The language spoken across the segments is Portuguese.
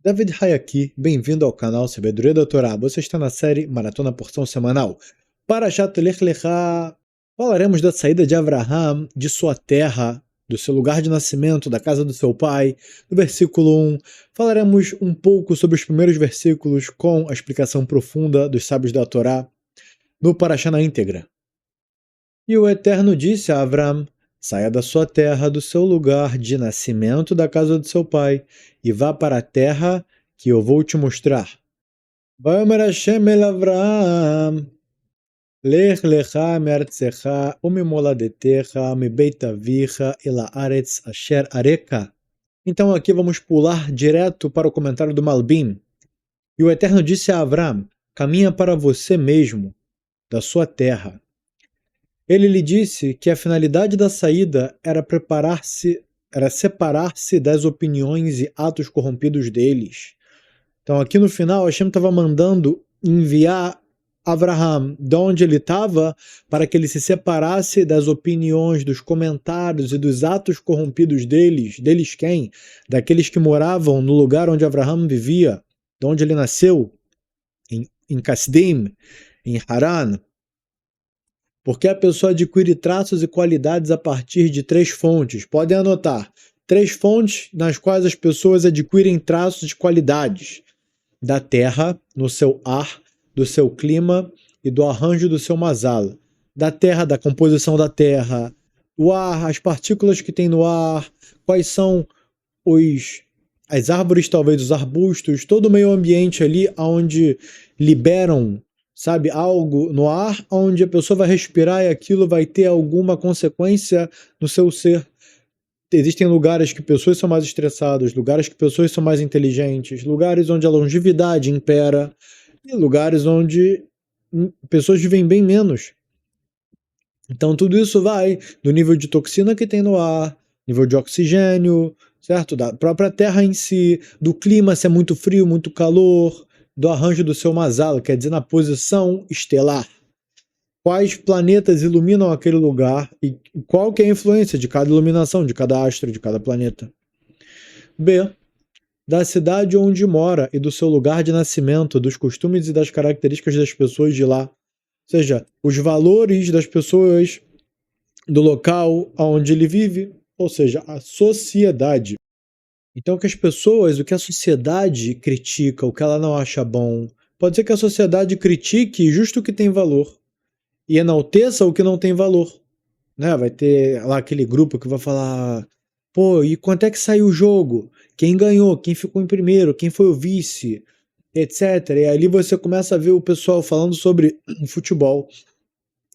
David Hay aqui, bem-vindo ao canal Sabedoria da Torá. Você está na série Maratona Porção Semanal. Parashat Lech Lecha, falaremos da saída de Avraham de sua terra, do seu lugar de nascimento, da casa do seu pai, do versículo 1. Falaremos um pouco sobre os primeiros versículos com a explicação profunda dos sábios da Torá no Parashá na íntegra. E o Eterno disse a Avram: saia da sua terra, do seu lugar de nascimento, da casa do seu pai, e vá para a terra que eu vou te mostrar. Vayomer Hashem el Avraham, Lech lecha me'artzecha umimoladetecha mibeit avicha el haaretz asher areka. Então aqui vamos pular direto para o comentário do Malbim. E o Eterno disse a Avram: caminha para você mesmo, da sua terra. Ele lhe disse que a finalidade da saída era separar-se das opiniões e atos corrompidos deles. Então aqui no final, Hashem estava mandando enviar Avraham de onde ele estava para que ele se separasse das opiniões, dos comentários e dos atos corrompidos deles. Deles quem? Daqueles que moravam no lugar onde Avraham vivia, de onde ele nasceu, em Kasdim, em Haran. Porque a pessoa adquire traços e qualidades a partir de 3 fontes. Podem anotar. 3 fontes nas quais as pessoas adquirem traços e qualidades. Da terra, no seu ar, do seu clima e do arranjo do seu mazal. Da terra, da composição da terra. O ar, as partículas que tem no ar. Quais são as árvores, talvez os arbustos. Todo o meio ambiente ali onde liberam, sabe, algo no ar, onde a pessoa vai respirar e aquilo vai ter alguma consequência no seu ser. Existem lugares que pessoas são mais estressadas, lugares que pessoas são mais inteligentes, lugares onde a longevidade impera, e lugares onde pessoas vivem bem menos. Então tudo isso vai do nível de toxina que tem no ar, nível de oxigênio, certo? Da própria terra em si, do clima, se é muito frio, muito calor, do arranjo do seu mazal, quer dizer, na posição estelar. Quais planetas iluminam aquele lugar e qual que é a influência de cada iluminação, de cada astro, de cada planeta. B. Da cidade onde mora e do seu lugar de nascimento, dos costumes e das características das pessoas de lá. Ou seja, os valores das pessoas do local onde ele vive, ou seja, a sociedade. Então, o que a sociedade critica, o que ela não acha bom, pode ser que a sociedade critique justo o que tem valor e enalteça o que não tem valor. Né? Vai ter lá aquele grupo que vai falar: pô, e quanto é que saiu o jogo? Quem ganhou? Quem ficou em primeiro? Quem foi o vice? Etc. E ali você começa a ver o pessoal falando sobre futebol.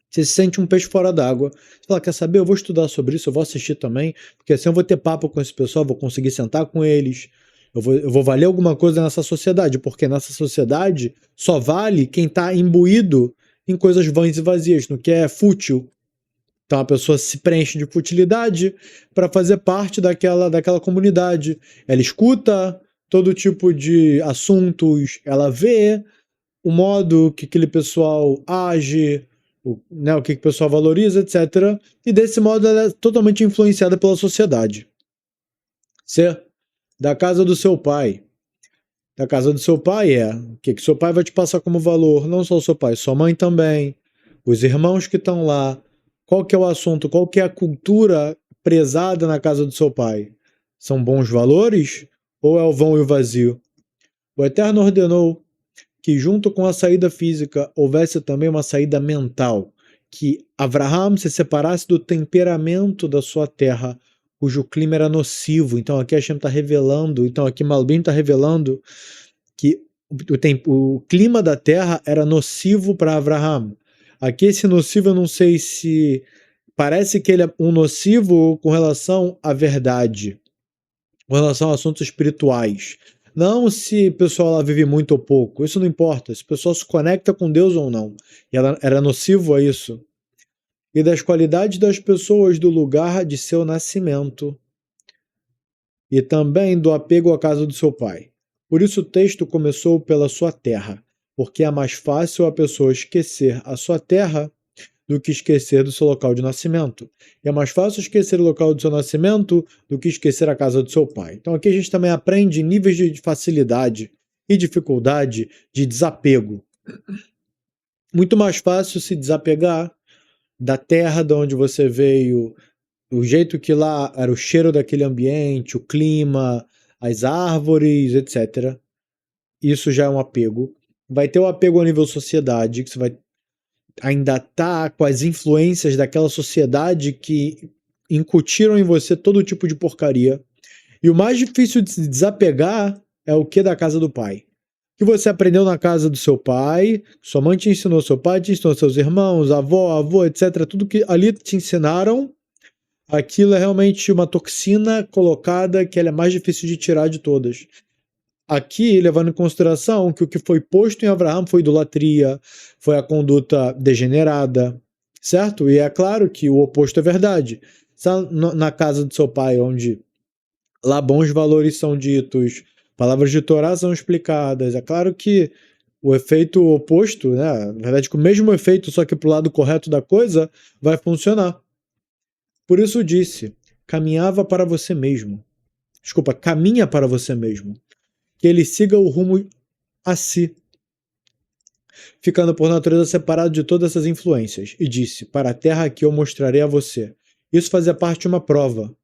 Você se sente um peixe fora d'água. Você fala: quer saber? Eu vou estudar sobre isso, eu vou assistir também, porque assim eu vou ter papo com esse pessoal, vou conseguir sentar com eles, eu vou valer alguma coisa nessa sociedade, porque nessa sociedade só vale quem está imbuído em coisas vãs e vazias, no que é fútil. Então a pessoa se preenche de futilidade para fazer parte daquela comunidade. Ela escuta todo tipo de assuntos, ela vê o modo que aquele pessoal age, o que o pessoal valoriza, etc. E desse modo ela é totalmente influenciada pela sociedade. C. Da casa do seu pai. Da casa do seu pai o que seu pai vai te passar como valor? Não só o seu pai, sua mãe também, os irmãos que estão lá. Qual que é o assunto? Qual que é a cultura prezada na casa do seu pai? São bons valores ou é o vão e o vazio? O Eterno ordenou que junto com a saída física houvesse também uma saída mental, que Avraham se separasse do temperamento da sua terra, cujo clima era nocivo. Então aqui Hashem está revelando, aqui Malbim está revelando que o clima da terra era nocivo para Avraham. Aqui esse nocivo eu não sei se parece que ele é um nocivo com relação à verdade, com relação a assuntos espirituais. Não se o pessoal lá vive muito ou pouco, isso não importa, se o pessoal se conecta com Deus ou não. E ela era nocivo a isso. E das qualidades das pessoas do lugar de seu nascimento. E também do apego à casa do seu pai. Por isso o texto começou pela sua terra, porque é mais fácil a pessoa esquecer a sua terra do que esquecer do seu local de nascimento. E é mais fácil esquecer o local do seu nascimento do que esquecer a casa do seu pai. Então aqui a gente também aprende níveis de facilidade e dificuldade de desapego. Muito mais fácil se desapegar da terra de onde você veio, o jeito que lá era o cheiro daquele ambiente, o clima, as árvores, etc. Isso já é um apego. Vai ter o apego a nível sociedade, que você vai ainda estar com as influências daquela sociedade que incutiram em você todo tipo de porcaria. E o mais difícil de se desapegar é o que da casa do pai. O que você aprendeu na casa do seu pai, sua mãe te ensinou, seu pai te ensinou, seus irmãos, avô, etc. Tudo que ali te ensinaram, aquilo é realmente uma toxina colocada que ela é mais difícil de tirar de todas. Aqui, levando em consideração que o que foi posto em Abraão foi idolatria, foi a conduta degenerada, certo? E é claro que o oposto é verdade. Na casa do seu pai, onde lá bons valores são ditos, palavras de Torá são explicadas, é claro que o efeito oposto, né? Na verdade, com o mesmo efeito, só que pro lado correto da coisa, vai funcionar. Por isso disse, caminha para você mesmo, que ele siga o rumo a si, ficando por natureza separado de todas essas influências, e disse, para a terra que eu mostrarei a você. Isso fazia parte de uma prova.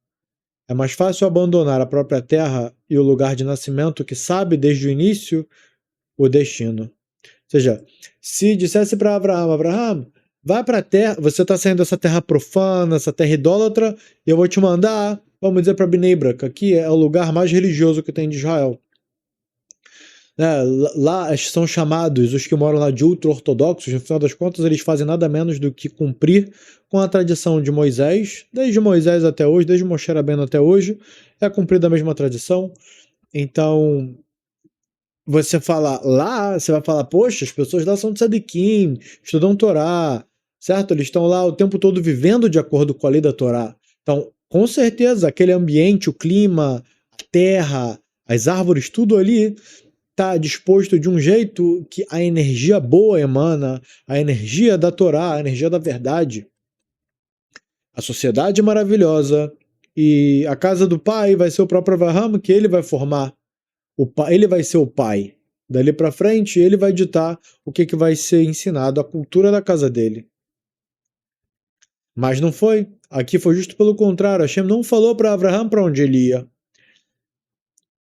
É mais fácil abandonar a própria terra e o lugar de nascimento que sabe desde o início o destino. Ou seja, se dissesse para Abraão, vai para a terra, você está saindo dessa terra profana, essa terra idólatra, e eu vou te mandar, vamos dizer para Bnei Brak, aqui é o lugar mais religioso que tem de Israel. Lá são chamados os que moram lá de ultra-ortodoxos, no final das contas eles fazem nada menos do que cumprir com a tradição de Moisés, desde Moisés até hoje, desde Moshe Rabbeinu até hoje, é cumprida a mesma tradição. Então, você fala lá, você vai falar, poxa, as pessoas lá são tzadikim, estudam Torá, certo? Eles estão lá o tempo todo vivendo de acordo com a lei da Torá. Então, com certeza, aquele ambiente, o clima, a terra, as árvores, tudo ali está disposto de um jeito que a energia boa emana, a energia da Torá, a energia da verdade. A sociedade é maravilhosa e a casa do pai vai ser o próprio Avraham que ele vai formar. Ele vai ser o pai. Dali para frente, ele vai ditar o que vai ser ensinado, a cultura da casa dele. Mas não foi. Aqui foi justo pelo contrário. Hashem não falou para Avraham para onde ele ia.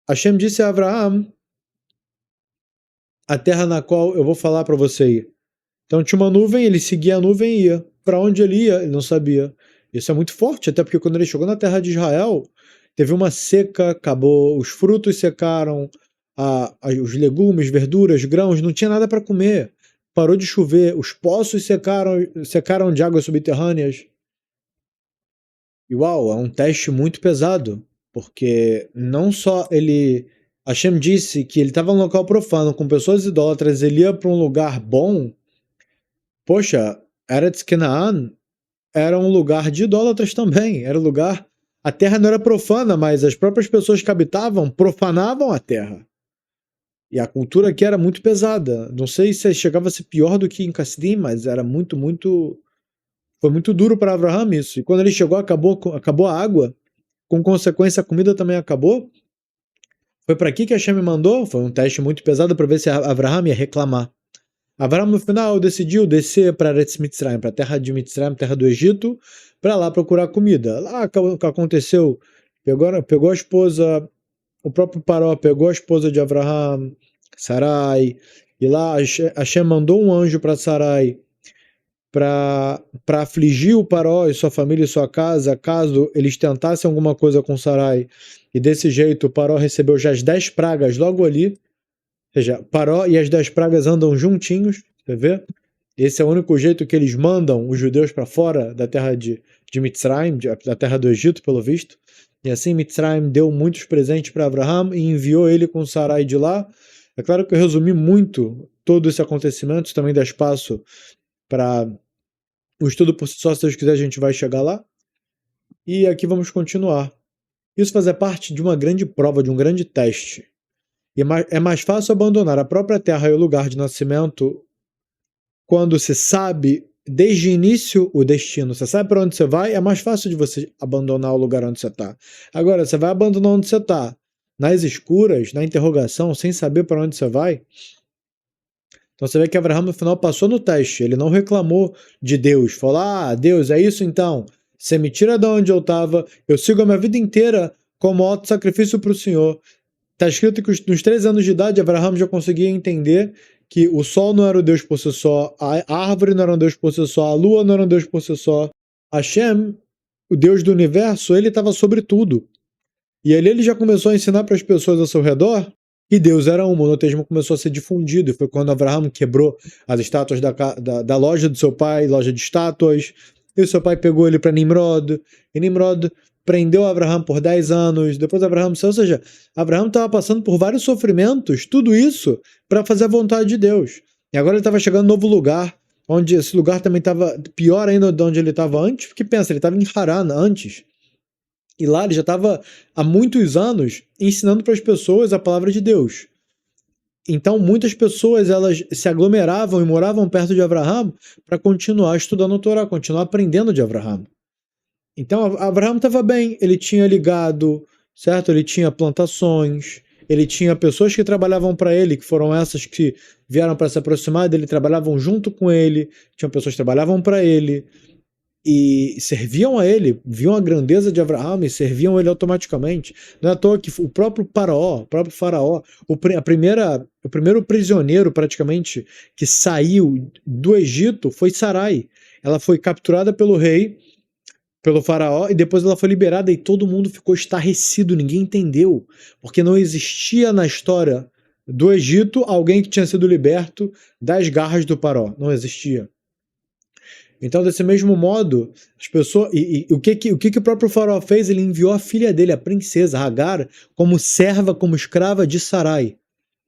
Hashem disse a Avraham a terra na qual eu vou falar para você ir. Então tinha uma nuvem, ele seguia a nuvem e ia. Para onde ele ia, ele não sabia. Isso é muito forte, até porque quando ele chegou na terra de Israel, teve uma seca, acabou, os frutos secaram, os legumes, verduras, grãos, não tinha nada para comer. Parou de chover, os poços secaram de águas subterrâneas. E uau, é um teste muito pesado, porque não só Hashem disse que ele estava num local profano, com pessoas idólatras, ele ia para um lugar bom. Poxa, Eretz Canaan era um lugar de idólatras também. Era um lugar... A terra não era profana, mas as próprias pessoas que habitavam profanavam a terra. E a cultura aqui era muito pesada. Não sei se chegava a ser pior do que em Cassidim, mas era muito, muito... Foi muito duro para Avraham isso. E quando ele chegou, acabou a água. Com consequência, a comida também acabou. Foi para aqui que Hashem me mandou. Foi um teste muito pesado para ver se Avraham ia reclamar. Avraham, no final, decidiu descer para Eretz Mitzrayim, para a terra de Mitzrayim, terra do Egito, para lá procurar comida. Lá o que aconteceu, pegou a esposa, o próprio Paró pegou a esposa de Avraham, Sarai, e lá Hashem mandou um anjo para Sarai para afligir o Paró e sua família e sua casa, caso eles tentassem alguma coisa com Sarai. E desse jeito o Paró recebeu já as 10 pragas logo ali. Ou seja, Paró e as 10 pragas andam juntinhos, você vê? Esse é o único jeito que eles mandam os judeus para fora da terra de Mitzrayim, da terra do Egito, pelo visto. E assim Mitzrayim deu muitos presentes para Avraham e enviou ele com Sarai de lá. É claro que eu resumi muito todo esse acontecimento, também dá espaço para o estudo por si só, se Deus quiser a gente vai chegar lá. E aqui vamos continuar. Isso fazia parte de uma grande prova, de um grande teste. E é mais fácil abandonar a própria terra e o lugar de nascimento quando se sabe desde o início o destino. Você sabe para onde você vai, é mais fácil de você abandonar o lugar onde você está. Agora, você vai abandonar onde você está, nas escuras, na interrogação, sem saber para onde você vai. Então você vê que Abraão no final passou no teste, ele não reclamou de Deus, falou: ah, Deus, é isso então, você me tira de onde eu estava, eu sigo a minha vida inteira como auto-sacrifício para o Senhor. Está escrito que nos 13 anos de idade, Abraão já conseguia entender que o sol não era o Deus por si só, a árvore não era um Deus por si só, a lua não era um Deus por si só. Hashem, o Deus do universo, ele estava sobre tudo. E ali ele já começou a ensinar para as pessoas ao seu redor que Deus era um. O monoteísmo começou a ser difundido. E foi quando Abraão quebrou as estátuas da loja do seu pai, loja de estátuas. E o seu pai pegou ele para Nimrod. E Nimrod prendeu Abraão por 10 anos. Depois Abraão saiu. Ou seja, Abraão estava passando por vários sofrimentos, tudo isso para fazer a vontade de Deus. E agora ele estava chegando em um novo lugar, onde esse lugar também estava pior ainda de onde ele estava antes. Porque pensa, ele estava em Haran antes. E lá ele já estava há muitos anos ensinando para as pessoas a palavra de Deus. Então muitas pessoas elas se aglomeravam e moravam perto de Abraão para continuar estudando a Torá, continuar aprendendo de Abraão. Então Abraão estava bem, ele tinha ligado, certo? Ele tinha plantações, ele tinha pessoas que trabalhavam para ele, que foram essas que vieram para se aproximar dele, trabalhavam junto com ele, tinham pessoas que trabalhavam para ele. E serviam a ele, viam a grandeza de Abraão e serviam ele automaticamente. Não é à toa que o próprio faraó, o primeiro prisioneiro praticamente que saiu do Egito foi Sarai. Ela foi capturada pelo rei, pelo faraó, e depois ela foi liberada e todo mundo ficou estarrecido, ninguém entendeu, porque não existia na história do Egito alguém que tinha sido liberto das garras do faraó, não existia. Então, desse mesmo modo, as pessoas. O que o próprio faraó fez? Ele enviou a filha dele, a princesa Hagar, como serva, como escrava de Sarai.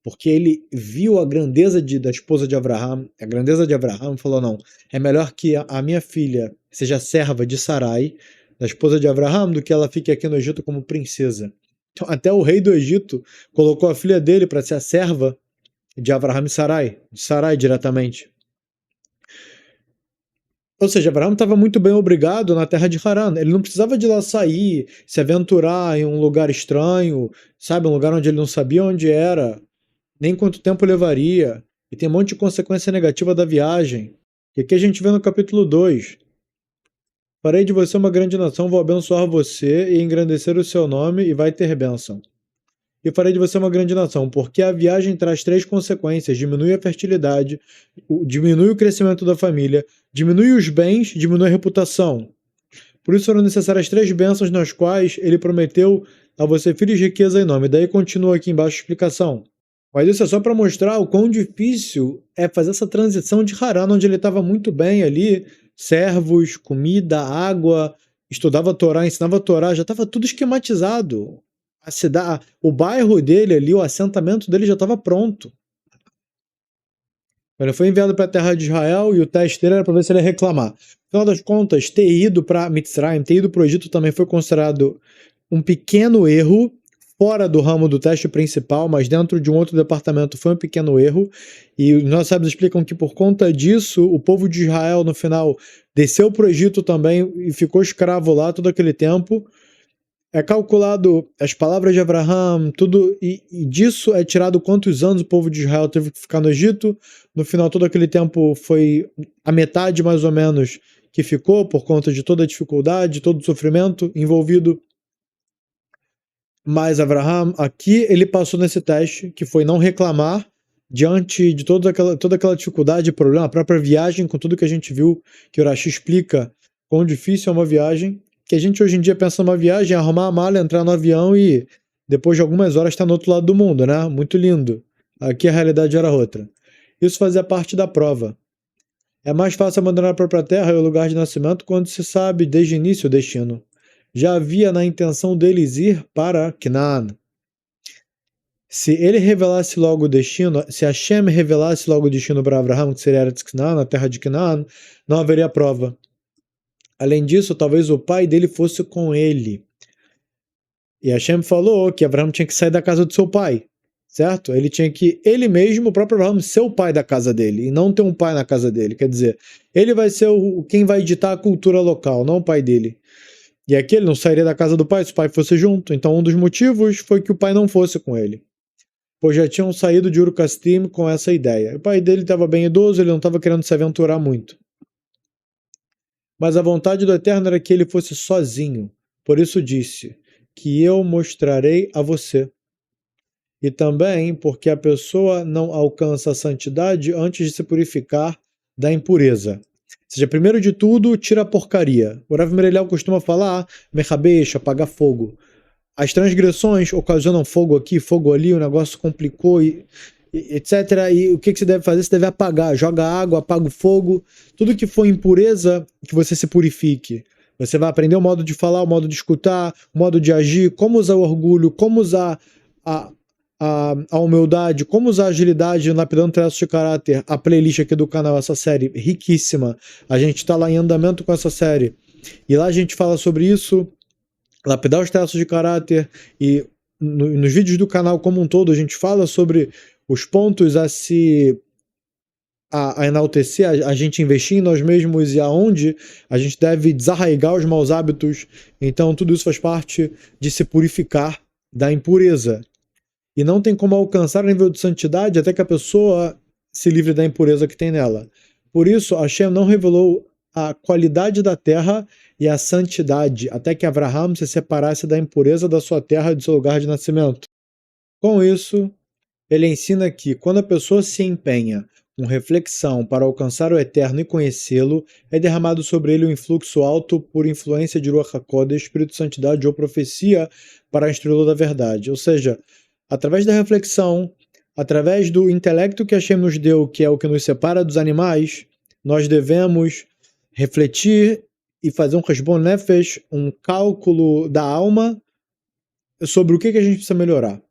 Porque ele viu a grandeza da esposa de Abraão, a grandeza de Abraão, e falou: não, é melhor que a minha filha seja serva de Sarai, da esposa de Abraão, do que ela fique aqui no Egito como princesa. Então, até o rei do Egito colocou a filha dele para ser a serva de Abraão e Sarai, de Sarai diretamente. Ou seja, Abraão estava muito bem obrigado na terra de Haran. Ele não precisava de lá sair, se aventurar em um lugar estranho, sabe? Um lugar onde ele não sabia onde era, nem quanto tempo levaria. E tem um monte de consequência negativa da viagem. E aqui a gente vê no capítulo 2. Farei de você uma grande nação, vou abençoar você e engrandecer o seu nome e vai ter bênção. E farei de você uma grande nação, porque a viagem traz 3 consequências: diminui a fertilidade, diminui o crescimento da família, diminui os bens, diminui a reputação. Por isso foram necessárias 3 bênçãos nas quais ele prometeu a você filhos, riqueza e nome. Daí continua aqui embaixo a explicação. Mas isso é só para mostrar o quão difícil é fazer essa transição de Haran, onde ele estava muito bem ali, servos, comida, água, estudava a Torá, ensinava a Torá, já estava tudo esquematizado. A cidade, o bairro dele ali, o assentamento dele já estava pronto. Ele foi enviado para a terra de Israel e o teste dele era para ver se ele ia reclamar. No final das contas, ter ido para Mitzrayim, ter ido para o Egito também foi considerado um pequeno erro, fora do ramo do teste principal, mas dentro de um outro departamento foi um pequeno erro. E os nossos sábios explicam que por conta disso, o povo de Israel no final desceu para o Egito também e ficou escravo lá todo aquele tempo. É calculado as palavras de Abraão, tudo, e disso é tirado quantos anos o povo de Israel teve que ficar no Egito. No final, todo aquele tempo foi a metade, mais ou menos, que ficou por conta de toda a dificuldade, todo o sofrimento envolvido. Mas Abraão, aqui, ele passou nesse teste, que foi não reclamar diante de toda aquela dificuldade e problema, a própria viagem, com tudo que a gente viu, que o Urashi explica quão difícil é uma viagem, que a gente hoje em dia pensa numa viagem, arrumar a mala, entrar no avião e depois de algumas horas estar no outro lado do mundo, né? Muito lindo. Aqui a realidade era outra. Isso fazia parte da prova. É mais fácil abandonar a própria terra e o lugar de nascimento quando se sabe desde o início o destino. Já havia na intenção deles ir para Canaan. Se ele revelasse logo o destino, se Hashem revelasse logo o destino para Abraão, que seria Eretz Canaan, na terra de Canaan, não haveria prova. Além disso, talvez o pai dele fosse com ele. E Hashem falou que Abraão tinha que sair da casa do seu pai. certo? Ele tinha que, ele mesmo, o próprio Abraham, ser o pai da casa dele, e não ter um pai na casa dele. Quer dizer, ele vai ser quem vai ditar a cultura local, não o pai dele. E aqui ele não sairia da casa do pai se o pai fosse junto. Então um dos motivos foi que o pai não fosse com ele, pois já tinham saído de Ur-Kasdim com essa ideia. O pai dele estava bem idoso, ele não estava querendo se aventurar muito. Mas a vontade do Eterno era que ele fosse sozinho. Por isso disse, que eu mostrarei a você. E também porque a pessoa não alcança a santidade antes de se purificar da impureza. Ou seja, primeiro de tudo, tira a porcaria. O Rav Mereliel costuma falar, mechabesh, apagar fogo. As transgressões ocasionam fogo aqui, fogo ali, o negócio complicou, etc. E o que você deve fazer? Você deve apagar, joga água, apaga o fogo. Tudo que for impureza, que você se purifique. Você vai aprender o modo de falar, o modo de escutar, o modo de agir, como usar o orgulho, como usar a humildade, como usar a agilidade, lapidando traços de caráter. A playlist aqui do canal, essa série riquíssima. A gente está lá em andamento com essa série. E lá a gente fala sobre isso, lapidar os traços de caráter, e nos vídeos do canal como um todo a gente fala sobre os pontos a se enaltecer, a gente investir em nós mesmos e aonde a gente deve desarraigar os maus hábitos. Então tudo isso faz parte de se purificar da impureza. E não tem como alcançar o nível de santidade até que a pessoa se livre da impureza que tem nela. Por isso, Hashem não revelou a qualidade da terra e a santidade, até que Abraham se separasse da impureza da sua terra e do seu lugar de nascimento. Com isso, ele ensina que, quando a pessoa se empenha com reflexão para alcançar o Eterno e conhecê-lo, é derramado sobre ele um influxo alto por influência de Ruach HaKodesh, Espírito de Santidade ou profecia para instruí-lo da verdade. Ou seja, através da reflexão, através do intelecto que Hashem nos deu, que é o que nos separa dos animais, nós devemos refletir e fazer um Heshbon Nefesh, um cálculo da alma sobre o que a gente precisa melhorar,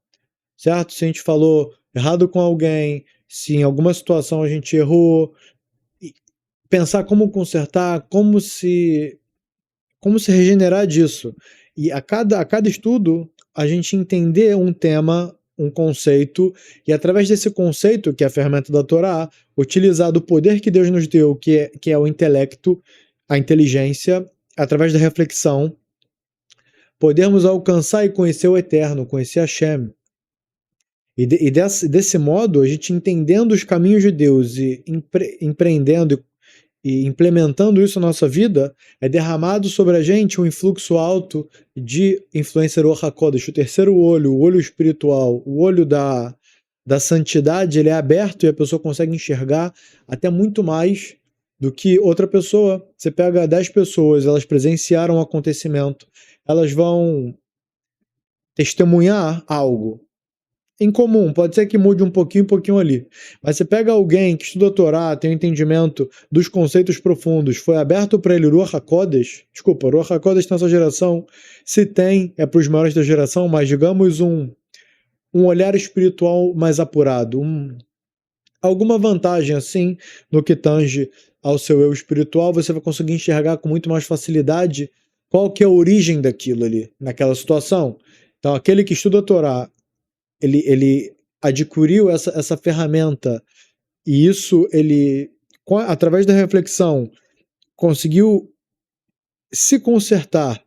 certo? Se a gente falou errado com alguém, se em alguma situação a gente errou, pensar como consertar, como se regenerar disso. E a cada estudo, a gente entender um tema, um conceito, e através desse conceito, que é a ferramenta da Torá, utilizar do poder que Deus nos deu, que é o intelecto, a inteligência, através da reflexão, podermos alcançar e conhecer o Eterno, conhecer Hashem. E desse modo, a gente entendendo os caminhos de Deus e empreendendo e implementando isso na nossa vida, é derramado sobre a gente um influxo alto de influência Ruach HaKodesh, o terceiro olho, o olho espiritual, o olho da santidade, ele é aberto e a pessoa consegue enxergar até muito mais do que outra pessoa. Você pega 10 pessoas, elas presenciaram um acontecimento, elas vão testemunhar algo em comum, pode ser que mude um pouquinho ali. Mas você pega alguém que estuda a Torá, tem um entendimento dos conceitos profundos, foi aberto para ele Ruach HaKodesh, Ruach HaKodesh nessa geração, se tem, é para os maiores da geração, mas digamos um olhar espiritual mais apurado, alguma vantagem assim no que tange ao seu eu espiritual, você vai conseguir enxergar com muito mais facilidade qual que é a origem daquilo ali, naquela situação. Então aquele que estuda a Torá, ele adquiriu essa ferramenta, e isso ele, através da reflexão, conseguiu se consertar,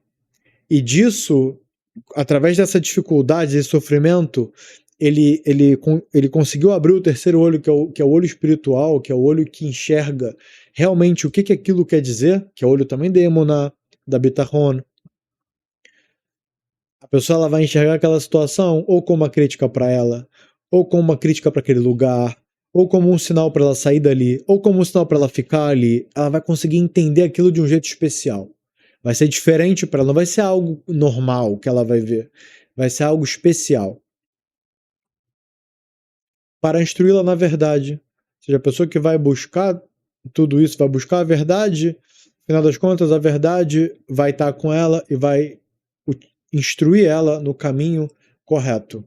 e disso, através dessa dificuldade, desse sofrimento, ele conseguiu abrir o terceiro olho, que é o olho espiritual, que é o olho que enxerga realmente o que aquilo quer dizer, que é o olho também da Emuná, da Bitachon. A pessoa ela vai enxergar aquela situação ou como uma crítica para ela, ou como uma crítica para aquele lugar, ou como um sinal para ela sair dali, ou como um sinal para ela ficar ali. Ela vai conseguir entender aquilo de um jeito especial. Vai ser diferente para ela, não vai ser algo normal que ela vai ver. Vai ser algo especial. Para instruí-la na verdade. Ou seja, a pessoa que vai buscar tudo isso, vai buscar a verdade, no final das contas, a verdade vai estar com ela e vai instruir ela no caminho correto.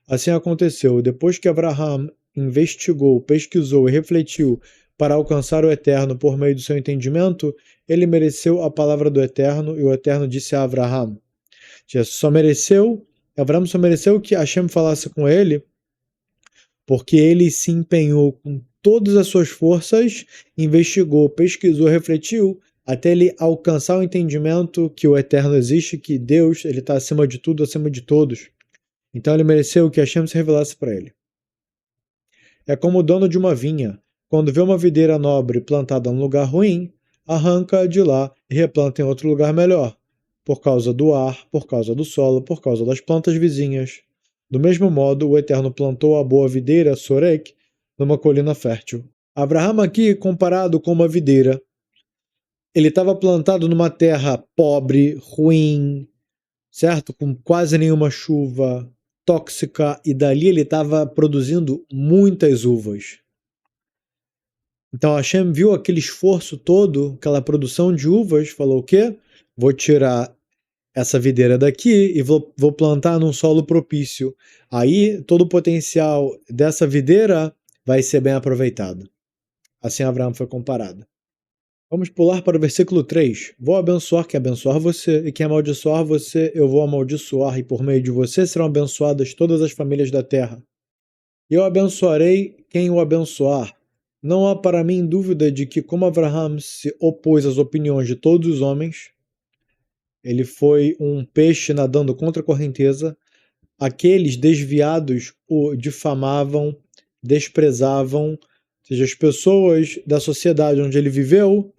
Assim aconteceu. Depois que Abraham investigou, pesquisou e refletiu para alcançar o Eterno por meio do seu entendimento, ele mereceu a palavra do Eterno, e o Eterno disse a Abraham. Abraham só mereceu que Hashem falasse com ele porque ele se empenhou com todas as suas forças, investigou, pesquisou, refletiu, até ele alcançar o entendimento que o Eterno existe, que Deus ele está acima de tudo, acima de todos. Então ele mereceu que Hashem se revelasse para ele. É como o dono de uma vinha. Quando vê uma videira nobre plantada num lugar ruim, arranca de lá e replanta em outro lugar melhor, por causa do ar, por causa do solo, por causa das plantas vizinhas. Do mesmo modo, o Eterno plantou a boa videira, Sorek, numa colina fértil. Abraham aqui comparado com uma videira. Ele estava plantado numa terra pobre, ruim, certo? Com quase nenhuma chuva, tóxica, e dali ele estava produzindo muitas uvas. Então Hashem viu aquele esforço todo, aquela produção de uvas, falou o quê? Vou tirar essa videira daqui e vou plantar num solo propício. Aí todo o potencial dessa videira vai ser bem aproveitado. Assim Abraão foi comparado. Vamos pular para o versículo 3. Vou abençoar quem abençoar você, e quem amaldiçoar você, eu vou amaldiçoar, e por meio de você serão abençoadas todas as famílias da terra. E eu abençoarei quem o abençoar. Não há para mim dúvida de que, como Abraham se opôs às opiniões de todos os homens, ele foi um peixe nadando contra a correnteza, aqueles desviados o difamavam, desprezavam, ou seja, as pessoas da sociedade onde ele viveu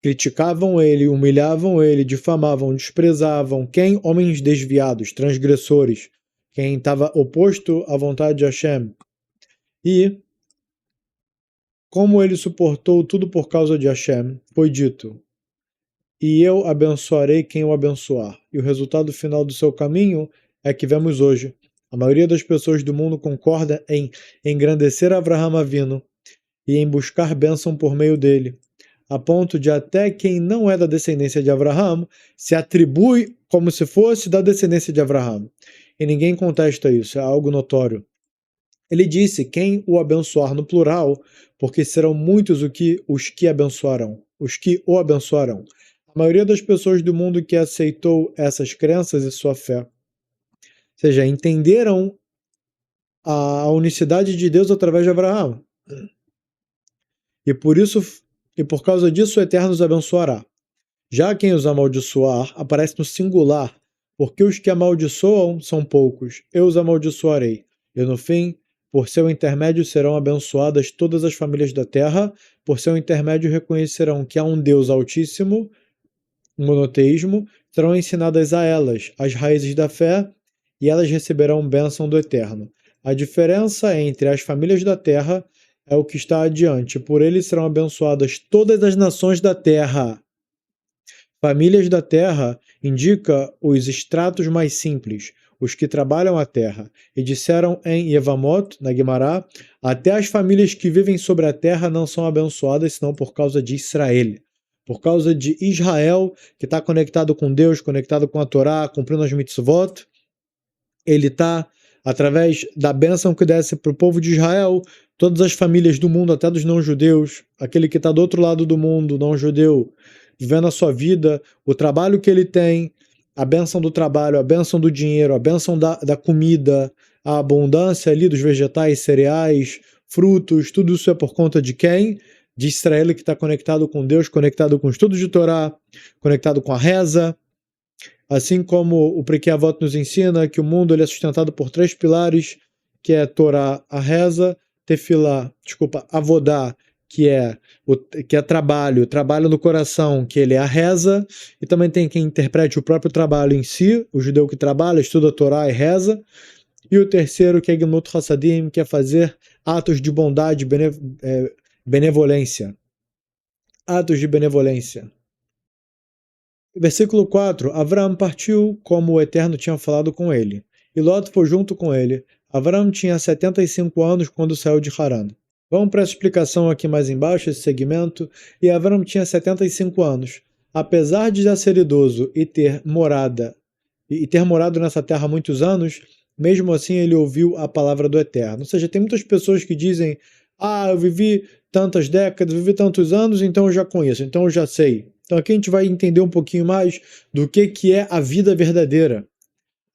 criticavam ele, humilhavam ele, difamavam, desprezavam. Quem? Homens desviados, transgressores, quem estava oposto à vontade de Hashem. E como ele suportou tudo por causa de Hashem, foi dito: e eu abençoarei quem o abençoar. E o resultado final do seu caminho é que vemos hoje. A maioria das pessoas do mundo concorda em engrandecer Avraham Avinu e em buscar bênção por meio dele, a ponto de até quem não é da descendência de Avraham se atribui como se fosse da descendência de Avraham. E ninguém contesta isso, é algo notório. Ele disse: quem o abençoar no plural, porque serão muitos os que abençoarão, os que o abençoarão. A maioria das pessoas do mundo que aceitou essas crenças e sua fé, ou seja, entenderam a unicidade de Deus através de Abraão. E por causa disso o Eterno os abençoará. Já quem os amaldiçoar aparece no singular, porque os que amaldiçoam são poucos. Eu os amaldiçoarei. E no fim, por seu intermédio serão abençoadas todas as famílias da terra, por seu intermédio reconhecerão que há um Deus altíssimo, um monoteísmo, serão ensinadas a elas as raízes da fé, e elas receberão bênção do Eterno. A diferença entre as famílias da terra é o que está adiante. Por eles serão abençoadas todas as nações da terra. Famílias da terra indica os estratos mais simples, os que trabalham a terra. E disseram em Yevamot, na Guimará, até as famílias que vivem sobre a terra não são abençoadas senão por causa de Israel. Por causa de Israel, que está conectado com Deus, conectado com a Torá, cumprindo as mitzvot, ele está, através da bênção que desce para o povo de Israel, todas as famílias do mundo, até dos não-judeus, aquele que está do outro lado do mundo, não-judeu, vivendo a sua vida, o trabalho que ele tem, a bênção do trabalho, a bênção do dinheiro, a bênção da comida, a abundância ali dos vegetais, cereais, frutos, tudo isso é por conta de quem? De Israel, que está conectado com Deus, conectado com o estudo de Torá, conectado com a reza. Assim como o Pirkei Avot nos ensina que o mundo ele é sustentado por 3 pilares, que é Torá, a reza, Avodá, que é trabalho no coração, que ele é a reza, e também tem quem interprete o próprio trabalho em si, o judeu que trabalha, estuda a Torá e reza, e o terceiro, que é Gemilut Hassadim, que é fazer atos de bondade, benevolência. Atos de benevolência. Versículo 4. Avram partiu como o Eterno tinha falado com ele, e Lot foi junto com ele. Avram tinha 75 anos quando saiu de Haran. Vamos para essa explicação aqui mais embaixo, esse segmento. E Avram tinha 75 anos. Apesar de já ser idoso e ter morado nessa terra há muitos anos, mesmo assim ele ouviu a palavra do Eterno. Ou seja, tem muitas pessoas que dizem: eu vivi tantas décadas, vivi tantos anos, então eu já conheço, então eu já sei. Então aqui a gente vai entender um pouquinho mais do que é a vida verdadeira.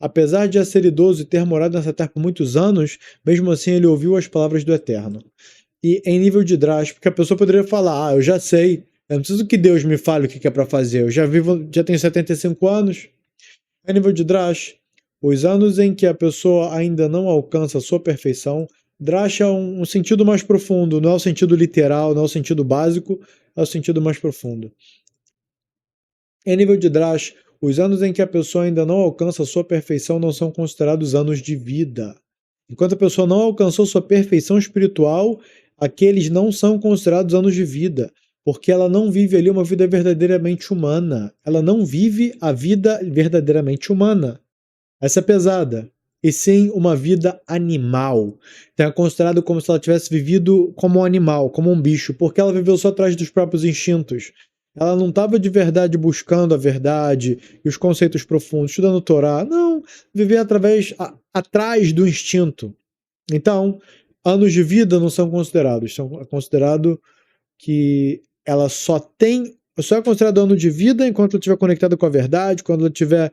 Apesar de já ser idoso e ter morado nessa terra por muitos anos, mesmo assim ele ouviu as palavras do Eterno. E em nível de Drash, porque a pessoa poderia falar, eu já sei, eu não preciso que Deus me fale o que é para fazer, eu já vivo, já tenho 75 anos. Em nível de Drash, os anos em que a pessoa ainda não alcança a sua perfeição, Drash é um sentido mais profundo, não é o sentido literal, não é o sentido básico, é o sentido mais profundo. Em nível de Drash, os anos em que a pessoa ainda não alcança a sua perfeição não são considerados anos de vida. Enquanto a pessoa não alcançou sua perfeição espiritual, aqueles não são considerados anos de vida, porque ela não vive ali uma vida verdadeiramente humana. Ela não vive a vida verdadeiramente humana. Essa é pesada. E sim uma vida animal. Então é considerado como se ela tivesse vivido como um animal, como um bicho, porque ela viveu só atrás dos próprios instintos. Ela não estava de verdade buscando a verdade e os conceitos profundos, estudando o Torá. Não, vivia atrás do instinto. Então, anos de vida não são considerados. É considerado que ela só é considerado ano de vida enquanto ela estiver conectada com a verdade, quando ela estiver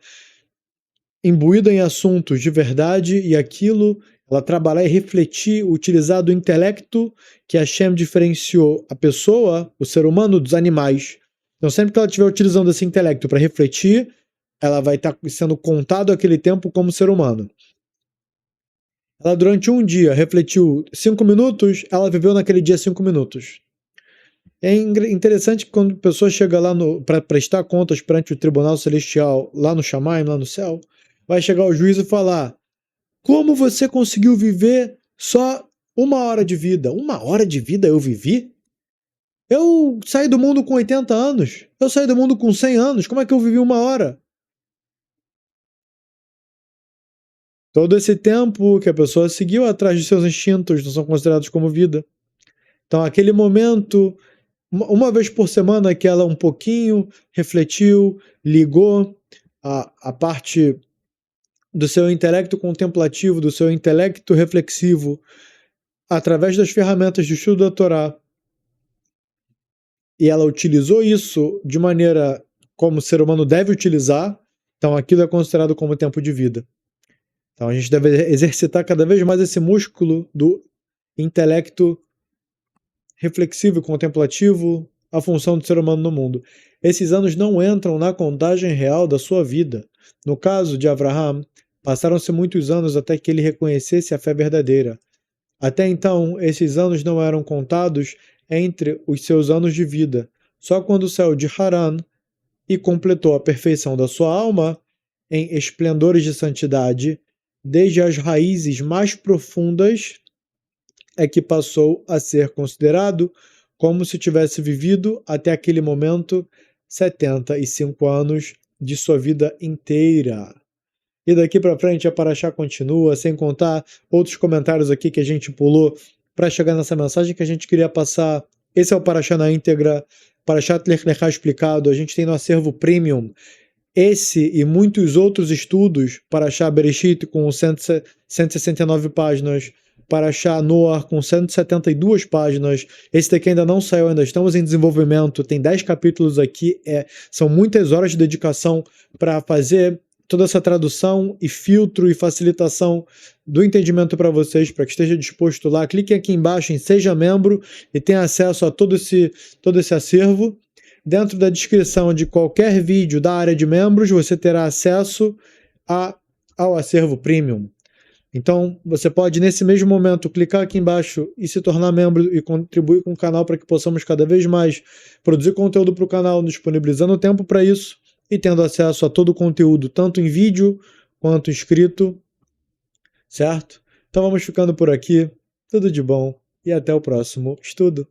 imbuída em assuntos de verdade e aquilo, ela trabalhar e refletir, utilizar do intelecto que Hashem diferenciou a pessoa, o ser humano, dos animais. Então, sempre que ela estiver utilizando esse intelecto para refletir, ela vai estar sendo contado aquele tempo como ser humano. Ela, durante um dia, refletiu 5 minutos, ela viveu naquele dia 5 minutos. É interessante que quando a pessoa chega lá para prestar contas perante o tribunal celestial, lá no Shamayim, lá no céu, vai chegar o juiz e falar: como você conseguiu viver só 1 hora de vida? 1 hora de vida eu vivi? Eu saí do mundo com 80 anos. Eu saí do mundo com 100 anos. Como é que eu vivi 1 hora? Todo esse tempo que a pessoa seguiu atrás de seus instintos não são considerados como vida. Então, aquele momento, uma vez por semana que ela um pouquinho refletiu, ligou a parte do seu intelecto contemplativo, do seu intelecto reflexivo, através das ferramentas de estudo da Torá, e ela utilizou isso de maneira como o ser humano deve utilizar, então aquilo é considerado como tempo de vida. Então a gente deve exercitar cada vez mais esse músculo do intelecto reflexivo e contemplativo, a função do ser humano no mundo. Esses anos não entram na contagem real da sua vida. No caso de Abraham, passaram-se muitos anos até que ele reconhecesse a fé verdadeira. Até então, esses anos não eram contados entre os seus anos de vida. Só quando saiu de Haran e completou a perfeição da sua alma em esplendores de santidade, desde as raízes mais profundas, é que passou a ser considerado como se tivesse vivido até aquele momento 75 anos de sua vida inteira. E daqui para frente a Paraxá continua, sem contar outros comentários aqui que a gente pulou para chegar nessa mensagem que a gente queria passar. Esse é o Paraxá na íntegra, Paraxá Lech Lechá explicado. A gente tem no acervo premium esse e muitos outros estudos, Paraxá Bereshit com 169 páginas, Paraxá Noar com 172 páginas. Esse daqui ainda não saiu, ainda estamos em desenvolvimento, tem 10 capítulos aqui, são muitas horas de dedicação para fazer toda essa tradução e filtro e facilitação do entendimento para vocês, para que esteja disposto lá. Clique aqui embaixo em Seja Membro e tenha acesso a todo esse acervo. Dentro da descrição de qualquer vídeo da área de membros, você terá acesso ao acervo premium. Então, você pode, nesse mesmo momento, clicar aqui embaixo e se tornar membro e contribuir com o canal para que possamos cada vez mais produzir conteúdo para o canal, disponibilizando tempo para isso e tendo acesso a todo o conteúdo, tanto em vídeo quanto escrito, certo? Então vamos ficando por aqui. Tudo de bom e até o próximo estudo.